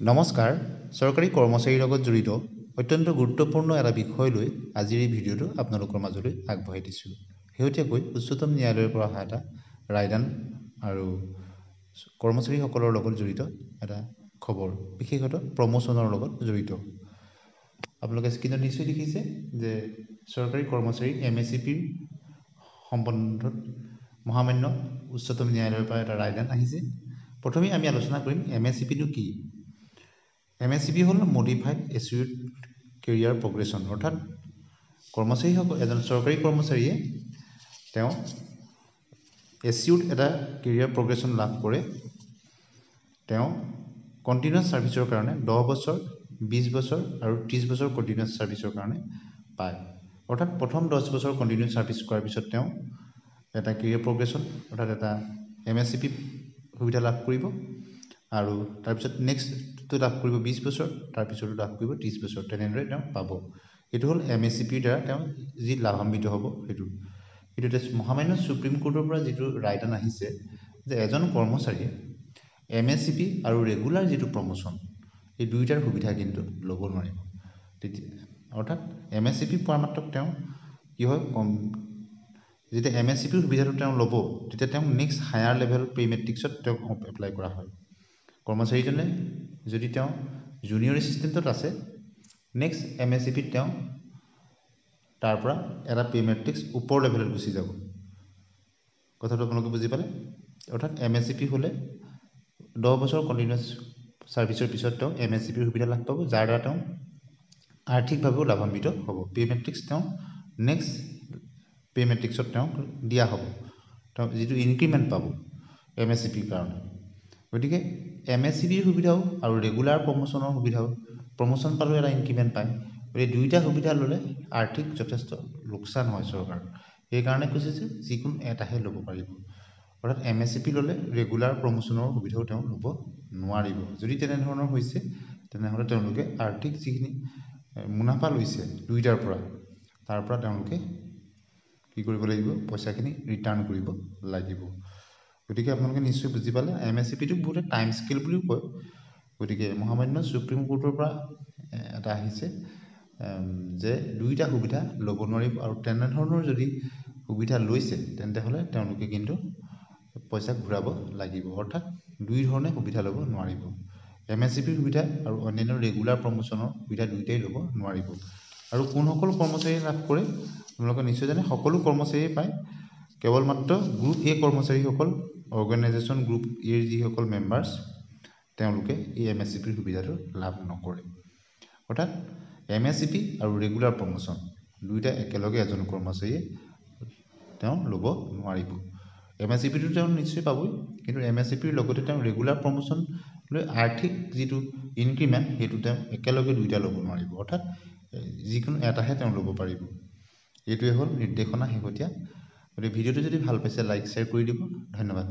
নমস্কাৰ চৰকাৰী কৰ্মচাৰীৰ লগত জড়িত অত্যন্ত গুৰুত্বপূৰ্ণ এটা বিষয় লৈ আজিৰ এই ভিডিঅ'টো আপোনালোকৰ মাজলৈ আগবঢ়াই দিছোঁ। শেহতীয়াকৈ উচ্চতম ন্যায়ালয়ৰ পৰা অহা এটা ৰায়দান আৰু কৰ্মচাৰীসকলৰ লগত জড়িত এটা খবৰ, বিশেষতঃ প্ৰমোচনৰ লগত জড়িত। আপোনালোকে স্ক্ৰীনত নিশ্চয় দেখিছে যে চৰকাৰী কৰ্মচাৰী MSCPৰ সম্বন্ধত মহামান্য উচ্চতম ন্যায়ালয়ৰ পৰা এটা ৰায়দান আহিছে। প্ৰথমে আমি আলোচনা কৰিম MSCPটো কি। MSCP হ'ল মডিফাইড এচিউৰ্ড কেৰিয়াৰ প্ৰগ্ৰেশ্যন, অৰ্থাৎ কৰ্মচাৰীসকল এজন চৰকাৰী কৰ্মচাৰীয়ে তেওঁ এচিউৰ্ড এটা কেৰিয়াৰ প্ৰগ্ৰেশ্যন লাভ কৰে। তেওঁ কণ্টিনিউৱাছ ছাৰ্ভিচৰ কাৰণে 10 বছৰ, 20 বছৰ আৰু 30 বছৰ কণ্টিনিউৱাছ ছাৰ্ভিচৰ কাৰণে পায়। অৰ্থাৎ প্ৰথম 10 বছৰ কণ্টিনিউৱাছ ছাৰ্ভিচ কৰাৰ পিছত তেওঁ এটা কেৰিয়াৰ প্ৰগ্ৰেশ্যন অৰ্থাৎ এটা MSCP সুবিধা লাভ কৰিব আৰু তাৰপিছত নেক্সটটো লাভ কৰিব 20 বছৰ, তাৰপিছতো লাভ কৰিব 30 বছৰ, তেনেদৰে তেওঁ পাব। এইটো হ'ল MSCPৰ দ্বাৰা তেওঁ যি লাভান্বিত হ'ব সেইটো। কিন্তু মহামান্য সুপ্ৰিম কোৰ্টৰ পৰা যিটো ৰায়দান আহিছে যে এজন কৰ্মচাৰীয়ে MSCP আৰু ৰেগুলাৰ যিটো প্ৰমোচন এই দুয়োটাৰ সুবিধা কিন্তু ল'ব নোৱাৰিব। অৰ্থাৎ MSCP পোৱাৰ মাত্ৰক তেওঁ কি হয়, যেতিয়া MSCPৰ সুবিধাটো তেওঁ ল'ব তেতিয়া তেওঁ নেক্সট হায়াৰ লেভেল পে মেট্ৰিক্সত তেওঁক এপ্লাই কৰা হয়। কৰ্মচাৰীজনে যদি তেওঁ জুনিয়ৰ এছিষ্টেণ্টত আছে, নেক্সট MSCPত তেওঁ তাৰ পৰা এটা পে মেট্ৰিক্স ওপৰ লেভেলত গুচি যাব। কথাটো আপোনালোকে বুজি পালে? অৰ্থাৎ MSCP হ'লে 10 বছৰ কণ্টিনিউৱাছ ছাৰ্ভিচৰ পিছত তেওঁ MSCPৰ সুবিধা লাভ পাব, যাৰ দ্বাৰা তেওঁ আৰ্থিকভাৱেও লাভান্বিত হ'ব। পে মেট্ৰিক্স তেওঁ নেক্সট পে মেট্ৰিক্সত তেওঁক দিয়া হ'ব, তেওঁ যিটো ইনক্ৰিমেণ্ট পাব MSCPৰ কাৰণে। গতিকে MSCPৰ সুবিধাও আৰু ৰেগুলাৰ প্ৰমোচনৰ সুবিধাও, প্ৰমোচন পালেও এটা ইনক্ৰিমেণ্ট পায়। গতিকে দুয়োটা সুবিধা ল'লে আৰ্থিক যথেষ্ট লোকচান হয় চৰকাৰৰ। সেইকাৰণে কৈছে যে যিকোনো এটাহে ল'ব পাৰিব। অৰ্থাৎ MSCP ল'লে ৰেগুলাৰ প্ৰমোচনৰ সুবিধাও তেওঁ ল'ব নোৱাৰিব। যদি তেনেধৰণৰ হৈছে তেনেহ'লে তেওঁলোকে আৰ্থিক যিখিনি মুনাফা লৈছে দুয়োটাৰ পৰা, তাৰ পৰা তেওঁলোকে কি কৰিব লাগিব, পইচাখিনি ৰিটাৰ্ণ কৰিব লাগিব। গতিকে আপোনালোকে নিশ্চয় বুজি পালে। MSCPটোক বহুতে টাইম স্কেল বুলিও কয়। গতিকে মহামান্য সুপ্ৰিম কোৰ্টৰ পৰা এটা আহিছে যে দুয়োটা সুবিধা ল'ব নোৱাৰিব আৰু তেনেধৰণৰ যদি সুবিধা লৈছে তেন্তে হ'লে তেওঁলোকে কিন্তু পইচা ঘূৰাব লাগিব। অৰ্থাৎ দুই ধৰণে সুবিধা ল'ব নোৱাৰিব। MSCPৰ সুবিধা আৰু অন্যান্য ৰেগুলাৰ প্ৰমোচনৰ সুবিধা দুয়োটাই ল'ব নোৱাৰিব। আৰু কোনসকল কৰ্মচাৰীয়ে লাভ কৰে আপোনালোকে নিশ্চয় জানে, সকলো কৰ্মচাৰীয়ে পায়। কেৱল মাত্ৰ গ্ৰুপ A কৰ্মচাৰীসকল, অৰ্গেনাইজেশ্যন গ্ৰুপ A যিসকল মেম্বাৰ্ছ তেওঁলোকে এই MSCPৰ সুবিধাটো লাভ নকৰে। অৰ্থাৎ MSCP আৰু ৰেগুলাৰ প্ৰমোচন দুয়োটা একেলগে এজন কৰ্মচাৰীয়ে তেওঁ ল'ব নোৱাৰিব। MSCPটো তেওঁ নিশ্চয় পাবই, কিন্তু MSCPৰ লগতে তেওঁ ৰেগুলাৰ প্ৰমোচন লৈ আৰ্থিক যিটো ইনক্ৰিমেণ্ট সেইটো তেওঁ একেলগে দুয়োটা ল'ব নোৱাৰিব। অৰ্থাৎ যিকোনো এটাহে তেওঁ ল'ব পাৰিব। এইটোৱে হ'ল নিৰ্দেশনা শেহতীয়া। গতিকে ভিডিঅ'টো যদি ভাল পাইছে লাইক শ্বেয়াৰ কৰি দিব। ধন্যবাদ।